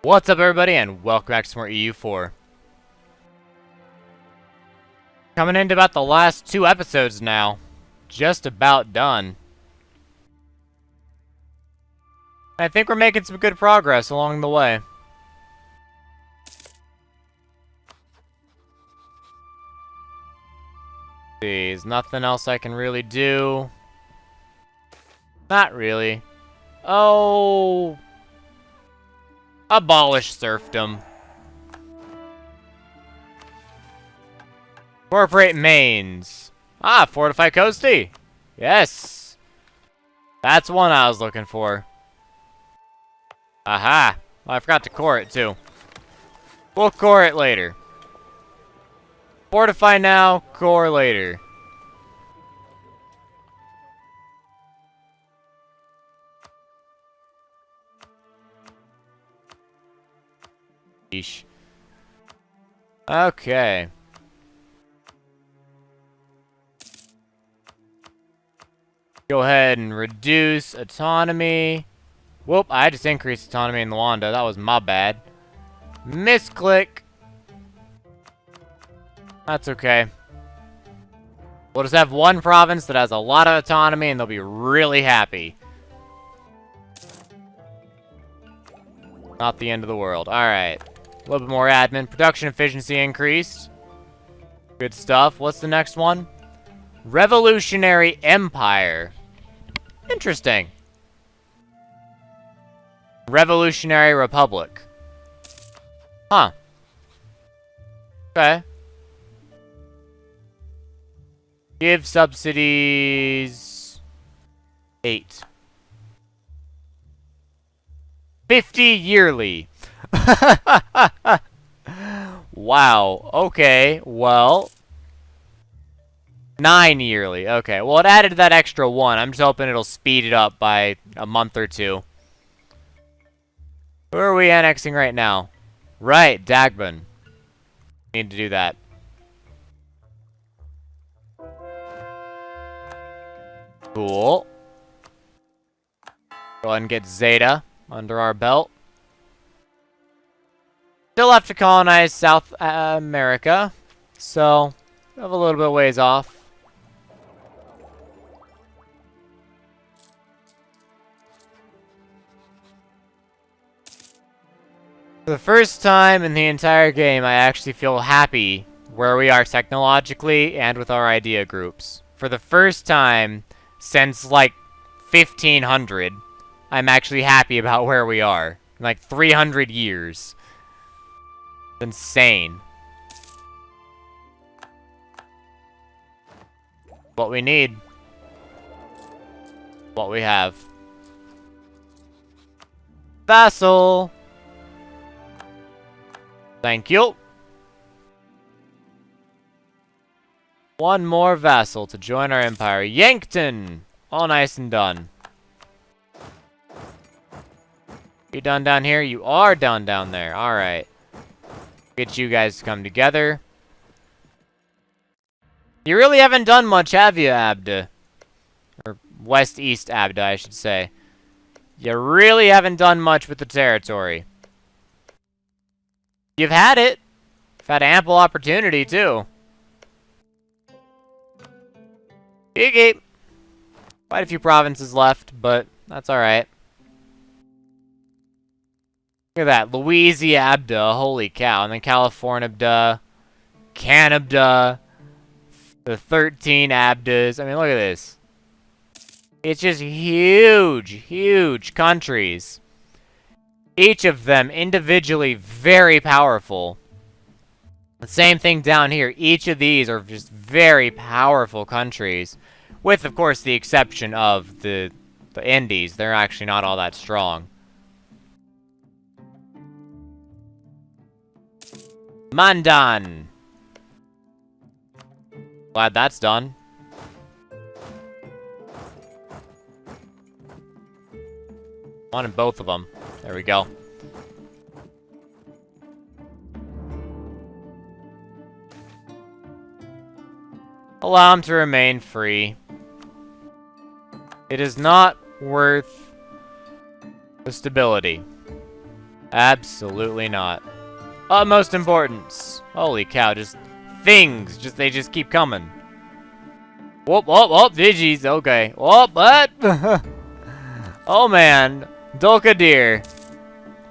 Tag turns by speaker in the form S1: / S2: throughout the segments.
S1: What's up, everybody, and welcome back to some more EU4. Coming into about the last 2 episodes now. Just about done. I think we're making some good progress along the way. See, there's nothing else I can really do. Not really. Oh... Abolish serfdom. Incorporate mains. Ah, fortify Coasty. Yes. That's one I was looking for. Aha. Well, I forgot to core it, too. We'll core it later. Fortify now, core later. Yeesh. Okay. Go ahead and reduce autonomy. Whoop, I just increased autonomy in Luanda. That was my bad. Misclick. That's okay. We'll just have one province that has a lot of autonomy and they'll be really happy. Not the end of the world. Alright. A little bit more admin. Production efficiency increased. Good stuff. What's the next one? Revolutionary Empire. Interesting. Revolutionary Republic. Huh. Okay. Give subsidies... 8. 50 yearly. Wow. Okay. Well. 9 yearly. Okay. Well, it added that extra 1. I'm just hoping it'll speed it up by a month or 2. Who are we annexing right now? Right. Dagban. Need to do that. Cool. Go ahead and get Zeta under our belt. Still have to colonize South America, so we have a little bit of ways off. For the first time in the entire game, I actually feel happy where we are technologically and with our idea groups. For the first time since, like, 1500, I'm actually happy about where we are. In, like, 300 years. Insane. What we need. What we have. Vassal. Thank you. One more vassal to join our empire. Yankton. All nice and done. You done down here? You are done down there. Alright. Get you guys to come together. You really haven't done much, have you, Abda? Or West-East Abda, I should say. You really haven't done much with the territory. You've had it. You've had ample opportunity, too. Gee. Quite a few provinces left, but that's alright. Look at that. Louisiana Abda. Holy cow. And then California Abda. Canada. The 13 Abdas. I mean, look at this. It's just huge, huge countries. Each of them individually very powerful. The same thing down here. Each of these are just very powerful countries. With, of course, the exception of the Indies. They're actually not all that strong. Mandan. Glad that's done. Wanted both of them. There we go. Allow him to remain free. It is not worth the stability. Absolutely not. Utmost importance. Holy cow, just things. They just keep coming. Whoop, whoop, whoop, Digis. Okay. Whoop, what? Oh man. Dolkadir.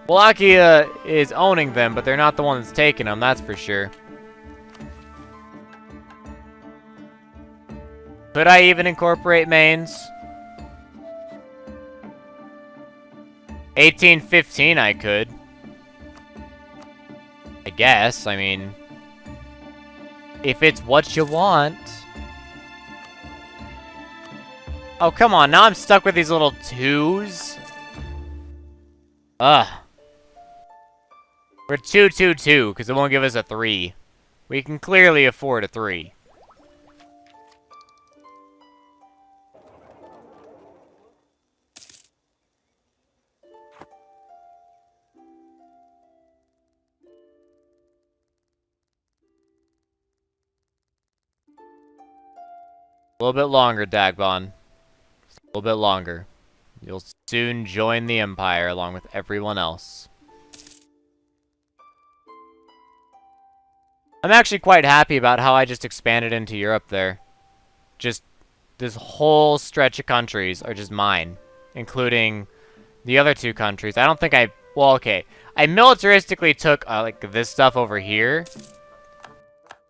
S1: Wallachia is owning them, but they're not the one that's taking them, that's for sure. Could I even incorporate Mainz? 1815 I could. I guess, I mean... if it's what you want. Oh, come on, now I'm stuck with these little 2s. Ugh. We're 2-2-2, because it won't give us a 3. We can clearly afford a 3. A little bit longer, Dagbon. A little bit longer. You'll soon join the Empire along with everyone else. I'm actually quite happy about how I just expanded into Europe there. Just this whole stretch of countries are just mine, including the other 2 countries. I don't think I... well, okay. I militaristically took, like, this stuff over here.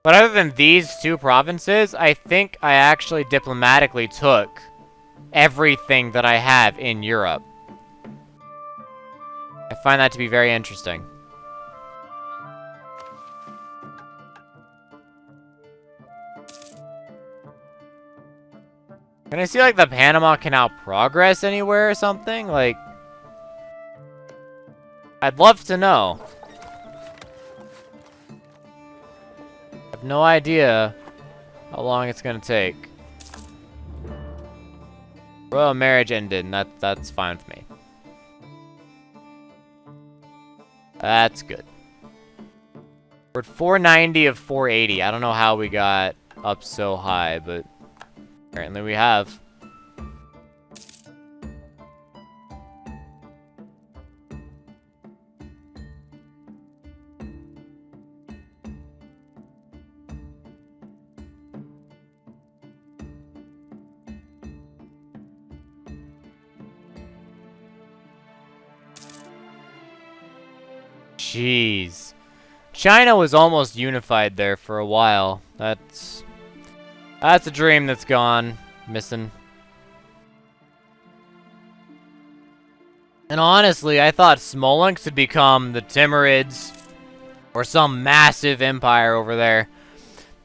S1: But other than these 2 provinces, I think I actually diplomatically took everything that I have in Europe. I find that to be very interesting. Can I see, like, the Panama Canal progress anywhere or something? Like, I'd love to know. I have no idea how long it's gonna take. Royal marriage ended, and that's fine with me. That's good. We're at 490 of 480. I don't know how we got up so high, but apparently we have. Jeez. China was almost unified there for a while. That's a dream that's gone missing. And honestly, I thought Smolensk would become the Timurids or some massive empire over there.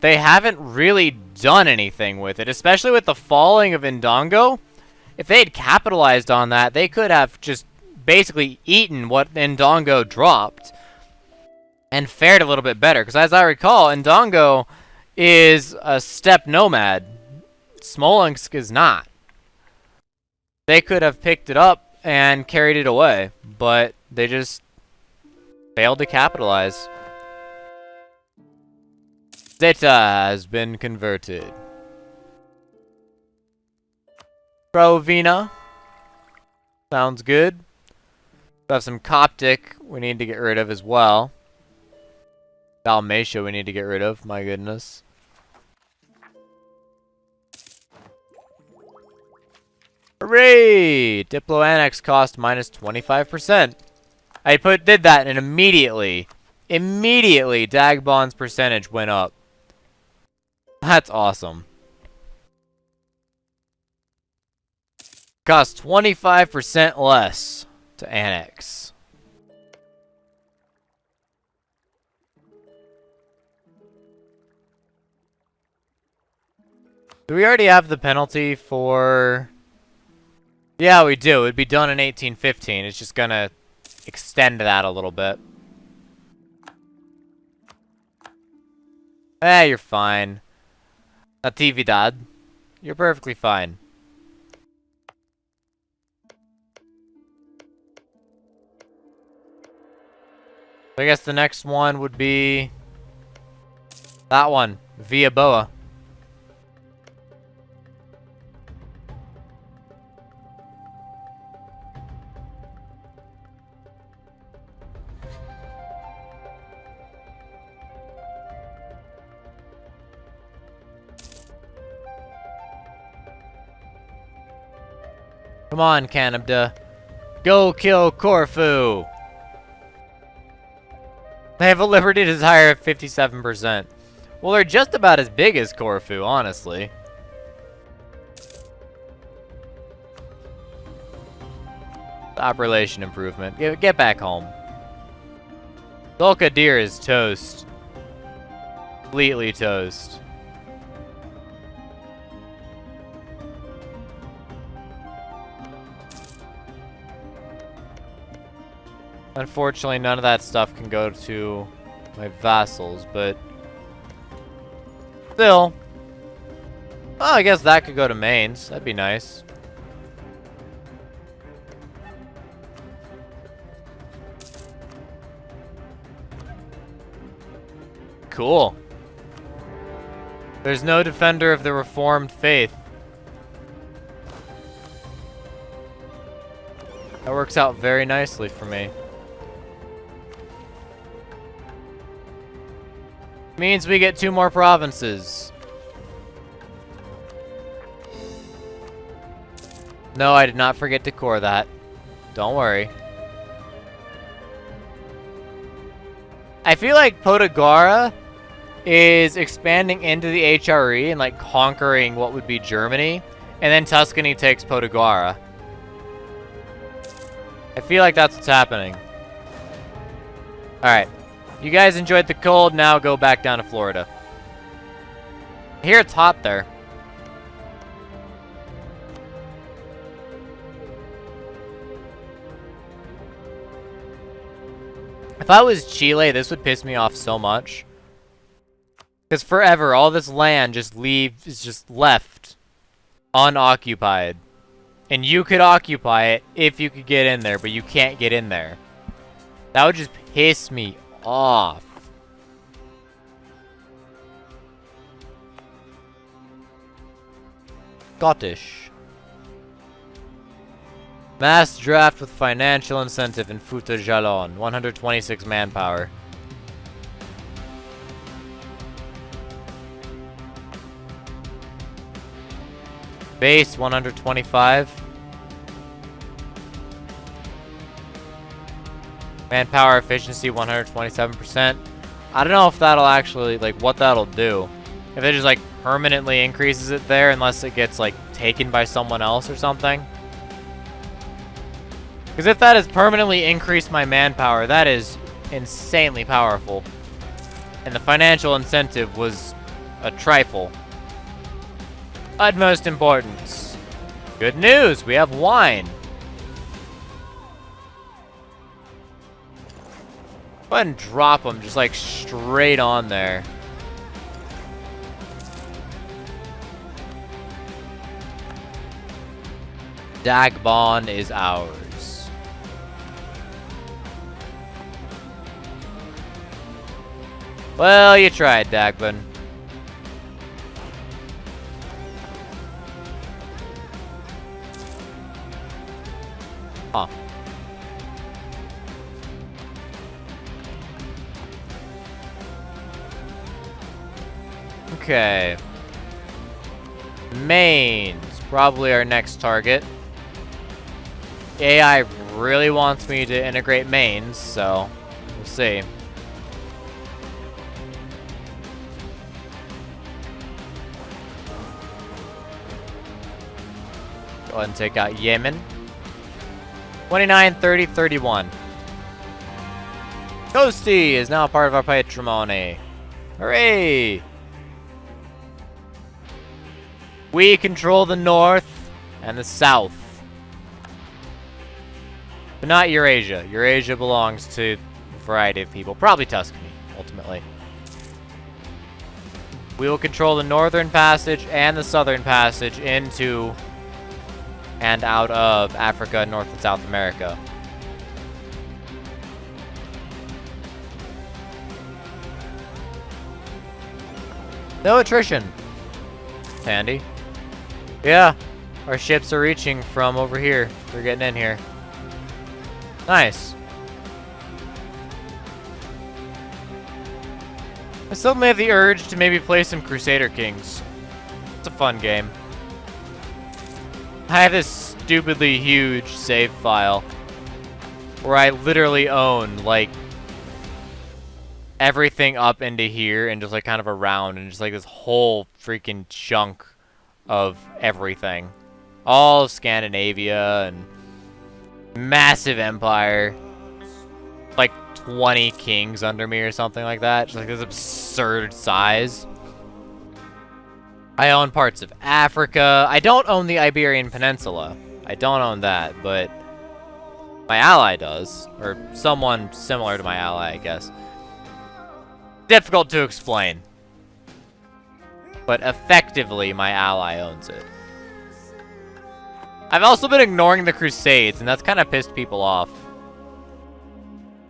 S1: They haven't really done anything with it, especially with the falling of Ndongo. If they had capitalized on that, they could have just basically eaten what Ndongo dropped and fared a little bit better. Because as I recall, Ndongo is a steppe nomad. Smolensk is not. They could have picked it up and carried it away, but they just failed to capitalize. Zeta has been converted. Provina. Sounds good. We have some Coptic we need to get rid of as well. Dalmatia we need to get rid of, my goodness. Hooray! Diplo Annex cost minus 25%. I did that and immediately Dagbon's percentage went up. That's awesome. Cost 25% less to annex. Do we already have the penalty for... Yeah, we do. It'd be done in 1815. It's just gonna extend that a little bit. Eh, you're fine. Natividad. You're perfectly fine. I guess the next one would be that one, Via Boa. Come on, Canada. Go kill Corfu! They have a liberty desire of 57%. Well, they're just about as big as Corfu, honestly. Population improvement. Get back home. Dolkadir is toast. Completely toast. Unfortunately, none of that stuff can go to my vassals, but still. Oh, I guess that could go to Mainz. That'd be nice. Cool. There's no defender of the Reformed faith. That works out very nicely for me. Means we get 2 more provinces. No, I did not forget to core that. Don't worry. I feel like Potagora is expanding into the HRE and like conquering what would be Germany, and then Tuscany takes Potagora. I feel like that's what's happening. Alright. You guys enjoyed the cold, now go back down to Florida. I hear it's hot there. If I was Chile, this would piss me off so much. Because forever, all this land is just left unoccupied. And you could occupy it if you could get in there, but you can't get in there. That would just piss me off. Scottish. Mass draft with financial incentive in Futa Jalon. 126 manpower. Base 125. Manpower efficiency 127%. I don't know if that'll actually, like, what that'll do. If it just, like, permanently increases it there unless it gets, like, taken by someone else or something. Because if that has permanently increased my manpower, that is insanely powerful. And the financial incentive was a trifle. Utmost importance. Good news, we have wine. Go ahead and drop them just like straight on there. Dagbon is ours. Well, you tried, Dagbon. Huh. Okay. Mainz, probably our next target. AI really wants me to integrate Mainz, so we'll see. Go ahead and take out Yemen. 29, 30, 31. Toasty is now part of our patrimony. Hooray! We control the north and the south. But not Eurasia. Eurasia belongs to a variety of people. Probably Tuscany, ultimately. We will control the northern passage and the southern passage into and out of Africa, North and South America. No attrition. Handy. Yeah, our ships are reaching from over here. They're getting in here. Nice. I still may have the urge to maybe play some Crusader Kings. It's a fun game. I have this stupidly huge save file where I literally own, like, everything up into here and just, like, kind of around and just, like, this whole freaking chunk of everything. All of Scandinavia and massive empire. Like 20 kings under me or something like that. Just like this absurd size. I own parts of Africa. I don't own the Iberian Peninsula. I don't own that, but my ally does. Or someone similar to my ally, I guess. Difficult to explain. But effectively, my ally owns it. I've also been ignoring the Crusades, and that's kind of pissed people off.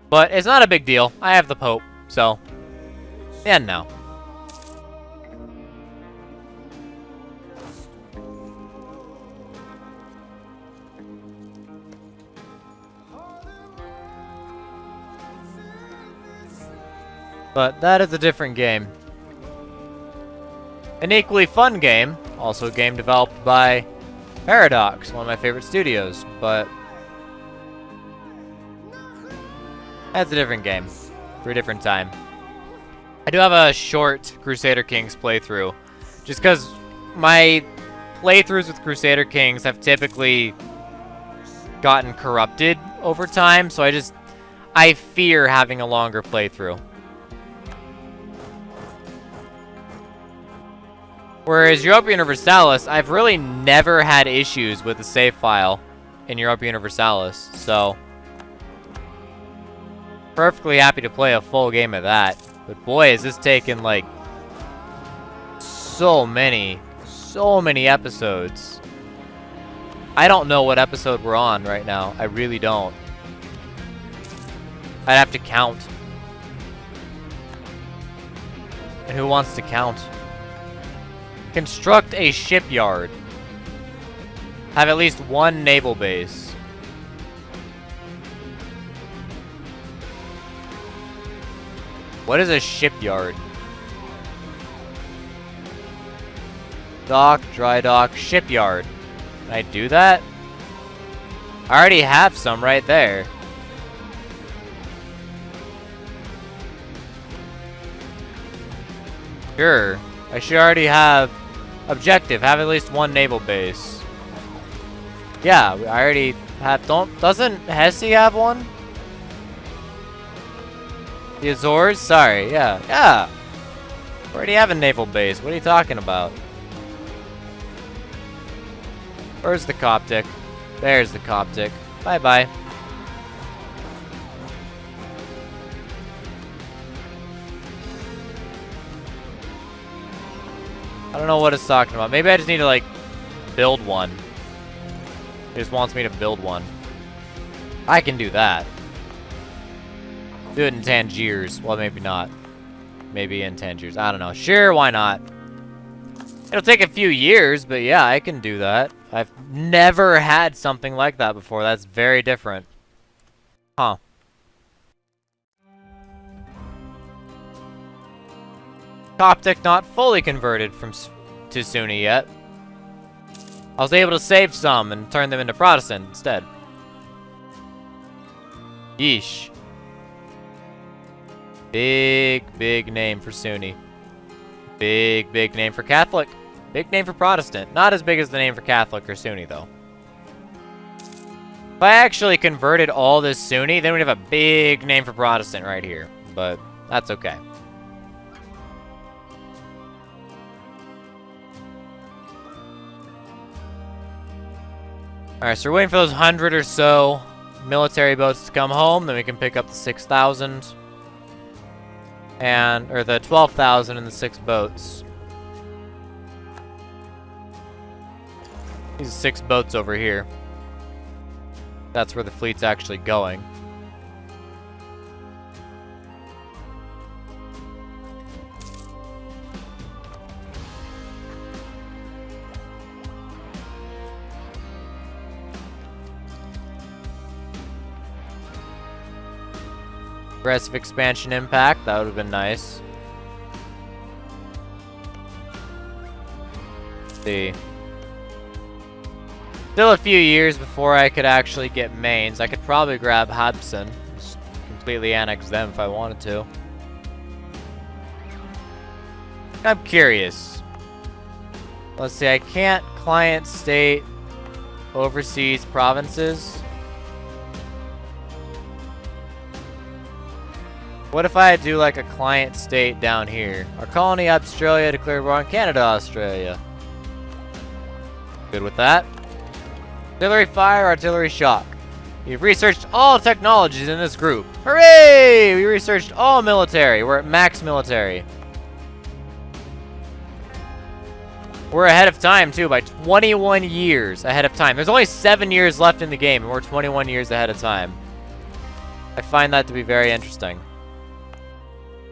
S1: But it's not a big deal. I have the Pope, so... yeah, no. But that is a different game. An equally fun game. Also a game developed by Paradox, one of my favorite studios, but... that's a different game, for a different time. I do have a short Crusader Kings playthrough, just because my playthroughs with Crusader Kings have typically gotten corrupted over time, so I fear having a longer playthrough. Whereas Europa Universalis, I've really never had issues with the save file in Europa Universalis, so... perfectly happy to play a full game of that. But boy, is this taking, like, so many episodes. I don't know what episode we're on right now. I really don't. I'd have to count. And who wants to count? Construct a shipyard. Have at least one naval base. What is a shipyard? Dock, dry dock, shipyard. Can I do that? I already have some right there. Sure. I should already have objective. Have at least one naval base. Yeah, I already have. Doesn't Hesse have one? The Azores? Sorry, yeah. Yeah! We already have a naval base. What are you talking about? Where's the Coptic? There's the Coptic. Bye-bye. I don't know what it's talking about. Maybe I just need to, like, build one. It just wants me to build one. I can do that. Do it in Tangiers. Well, maybe not. Maybe in Tangiers. I don't know. Sure, why not? It'll take a few years, but yeah, I can do that. I've never had something like that before. That's very different. Huh. Coptic not fully converted to Sunni yet. I was able to save some and turn them into Protestant instead. Yeesh. Big name for Sunni. Big name for Catholic. Big name for Protestant. Not as big as the name for Catholic or Sunni, though. If I actually converted all this Sunni, then we'd have a big name for Protestant right here. But that's okay. Alright, so we're waiting for those 100 or so military boats to come home. Then we can pick up the 6,000. Or the 12,000 and the 6 boats. These 6 boats over here. That's where the fleet's actually going. Aggressive expansion impact, that would have been nice. Let's see. Still a few years before I could actually get mains. I could probably grab Habsen. Just completely annex them if I wanted to. I'm curious. Let's see, I can't client state overseas provinces. What if I do like a client state down here? Our colony Australia declared war on Canada, Australia. Good with that. Artillery fire, artillery shock. You've researched all technologies in this group. Hooray! We researched all military. We're at max military. We're ahead of time, too, by 21 years ahead of time. There's only 7 years left in the game, and we're 21 years ahead of time. I find that to be very interesting.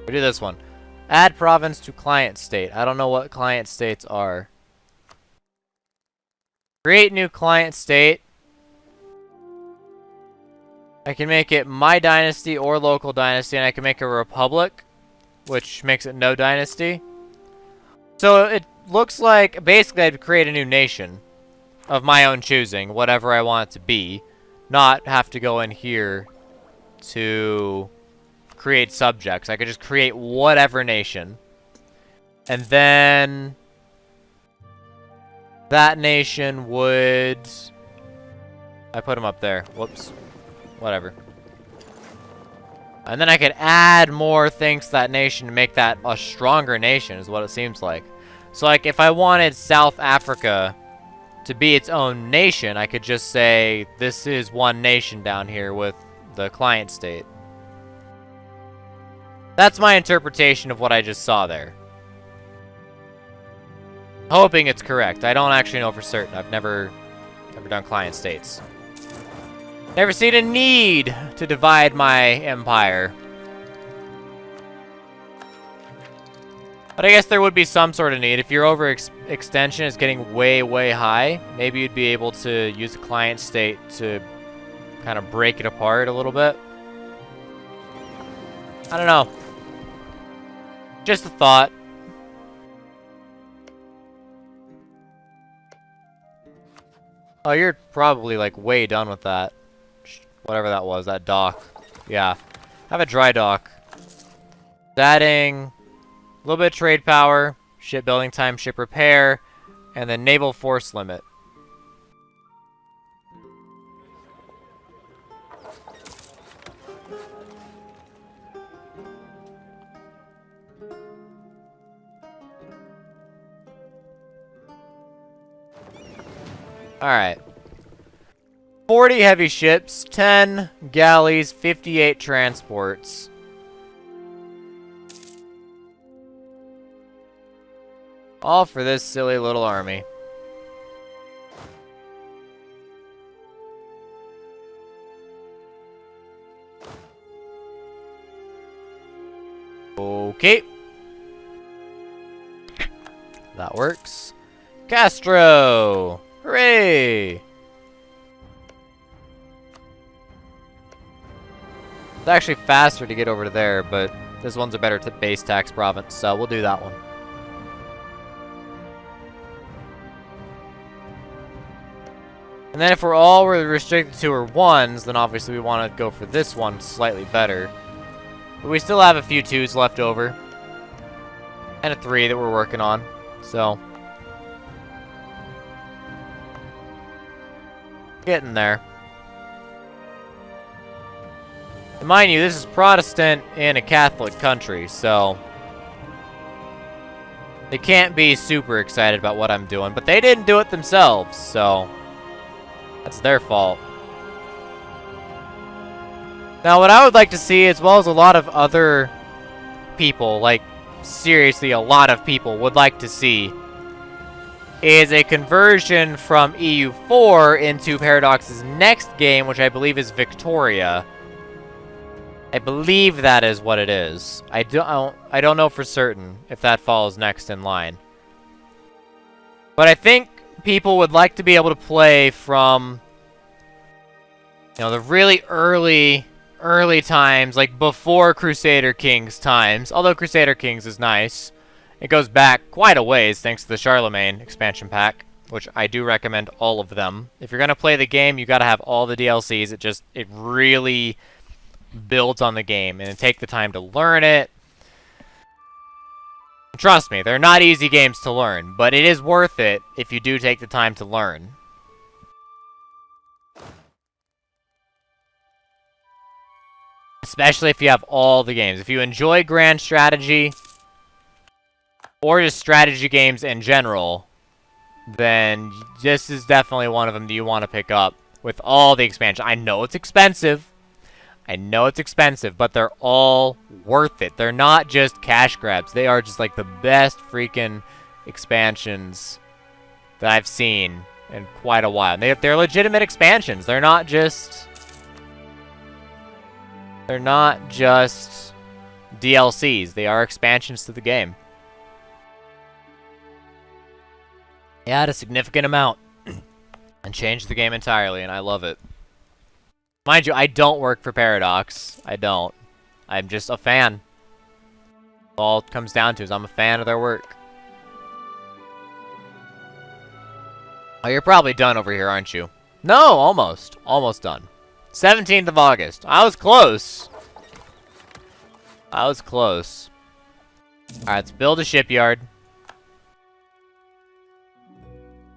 S1: We do this one. Add province to client state. I don't know what client states are. Create new client state. I can make it my dynasty or local dynasty, and I can make a republic, which makes it no dynasty. So it looks like basically I'd create a new nation of my own choosing, whatever I want it to be, not have to go in here to create subjects. I could just create whatever nation, and then that nation would... I put him up there. Whoops. Whatever. And then I could add more things to that nation to make that a stronger nation, is what it seems like. So, like, if I wanted South Africa to be its own nation, I could just say, this is one nation down here with the client state. That's my interpretation of what I just saw there. Hoping it's correct. I don't actually know for certain. I've never done client states. Never seen a need to divide my empire. But I guess there would be some sort of need. If your overextension is getting way, way high, maybe you'd be able to use a client state to kind of break it apart a little bit. I don't know. Just a thought. Oh, you're probably, like, way done with that. Whatever that was, that dock. Yeah. Have a dry dock. Adding a little bit of trade power, shipbuilding time, ship repair, and then naval force limit. Alright. 40 heavy ships, 10 galleys, 58 transports. All for this silly little army. Okay. That works. Castro! Hooray! It's actually faster to get over to there, but this one's a better base tax province, so we'll do that one. And then if we're all restricted to our 1s, then obviously we want to go for this one slightly better. But we still have a few 2s left over. And a 3 that we're working on, so... getting there. And mind you, this is Protestant in a Catholic country, so... they can't be super excited about what I'm doing, but they didn't do it themselves, so... that's their fault. Now, what I would like to see, as well as a lot of other people, like, seriously, a lot of people would like to see, is a conversion from EU4 into Paradox's next game, which I believe is Victoria. I believe that is what it is. I don't know for certain if that follows next in line. But I think people would like to be able to play from, you know, the really early times, like before Crusader Kings times. Although Crusader Kings is nice. It goes back quite a ways thanks to the Charlemagne expansion pack. which I do recommend all of them. If you're going to play the game, you got to have all the DLCs. It really builds on the game, and take the time to learn it. Trust me, they're not easy games to learn, but it is worth it if you do take the time to learn. Especially if you have all the games. If you enjoy grand strategy, or just strategy games in general, then this is definitely one of them that you want to pick up with all the expansion. I know it's expensive. I know it's expensive, but they're all worth it. They're not just cash grabs. They are just like the best freaking expansions that I've seen in quite a while. And they're legitimate expansions. They're not just DLCs. They are expansions to the game. They add a significant amount and change the game entirely, and I love it. Mind you, I don't work for Paradox. I don't. I'm just a fan. All it comes down to is I'm a fan of their work. Oh, you're probably done over here, aren't you? No, almost. Almost done. 17th of August. I was close. I was close. Alright, let's build a shipyard.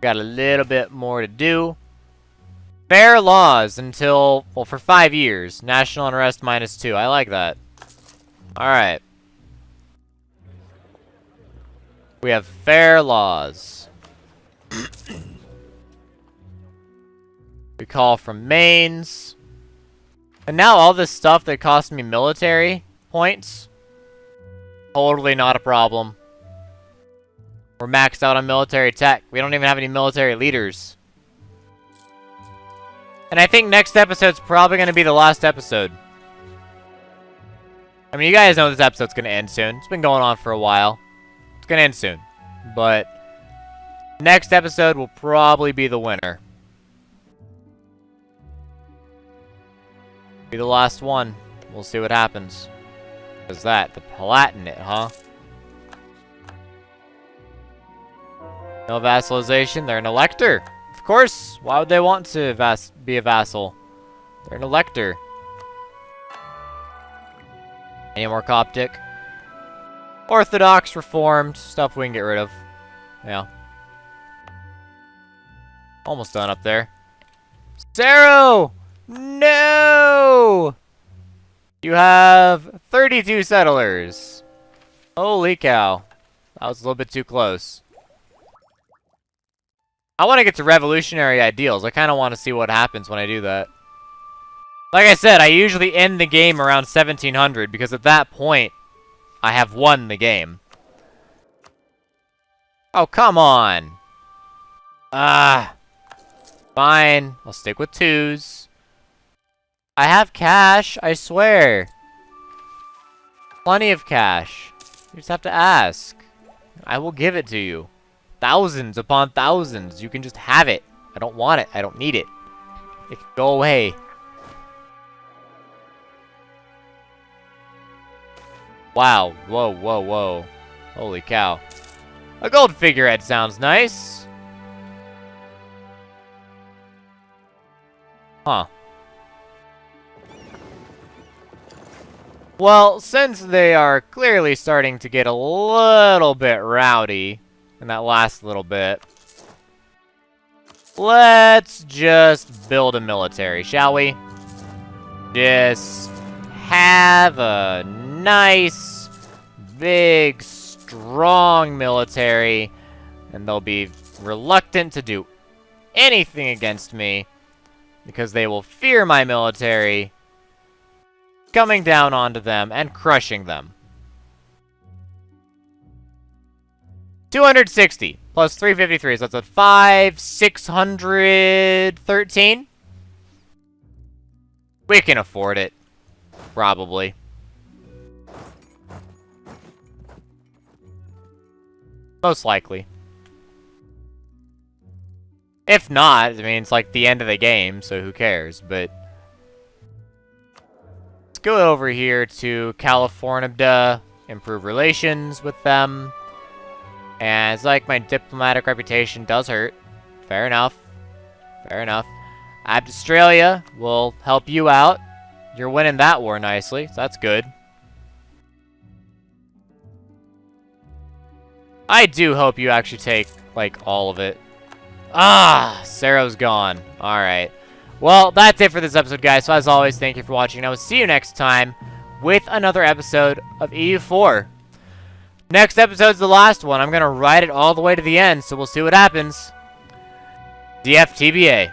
S1: Got a little bit more to do. Fair laws until, well, for 5 years. National unrest -2. I like that. Alright. We have fair laws. We call from mains. And now all this stuff that cost me military points, totally not a problem. We're maxed out on military tech. We don't even have any military leaders. And I think next episode's probably going to be the last episode. I mean, you guys know this episode's going to end soon. It's been going on for a while. It's going to end soon. But next episode will probably be the winner. Be the last one. We'll see what happens. What's that? The Palatinate, huh? No vassalization. They're an elector. Of course. Why would they want to be a vassal? They're an elector. Any more Coptic? Orthodox, Reformed. Stuff we can get rid of. Yeah. Almost done up there. Zero! No! You have 32 settlers. Holy cow. That was a little bit too close. I want to get to revolutionary ideals. I kind of want to see what happens when I do that. Like I said, I usually end the game around 1700 because at that point, I have won the game. Oh, come on. Fine. I'll stick with 2s. I have cash, I swear. Plenty of cash. You just have to ask. I will give it to you. Thousands upon thousands. You can just have it. I don't want it. I don't need it. It can go away. Wow. Whoa, whoa, whoa. Holy cow. A gold figurehead sounds nice. Huh. Well, since they are clearly starting to get a little bit rowdy in that last little bit, let's just build a military, shall we? Just have a nice, big, strong military, and they'll be reluctant to do anything against me because they will fear my military coming down onto them and crushing them. 260 plus 353, so that's a 613. We can afford it. Probably. Most likely. If not, I mean, it's like the end of the game, so who cares, but let's go over here to California, improve relations with them. And it's like my diplomatic reputation does hurt. Fair enough. Fair enough. Australia will help you out. You're winning that war nicely, so that's good. I do hope you actually take, like, all of it. Ah, Saro's gone. Alright. Well, that's it for this episode, guys. So, as always, thank you for watching. And I will see you next time with another episode of EU4. Next episode's the last one. I'm going to ride it all the way to the end, so we'll see what happens. DFTBA.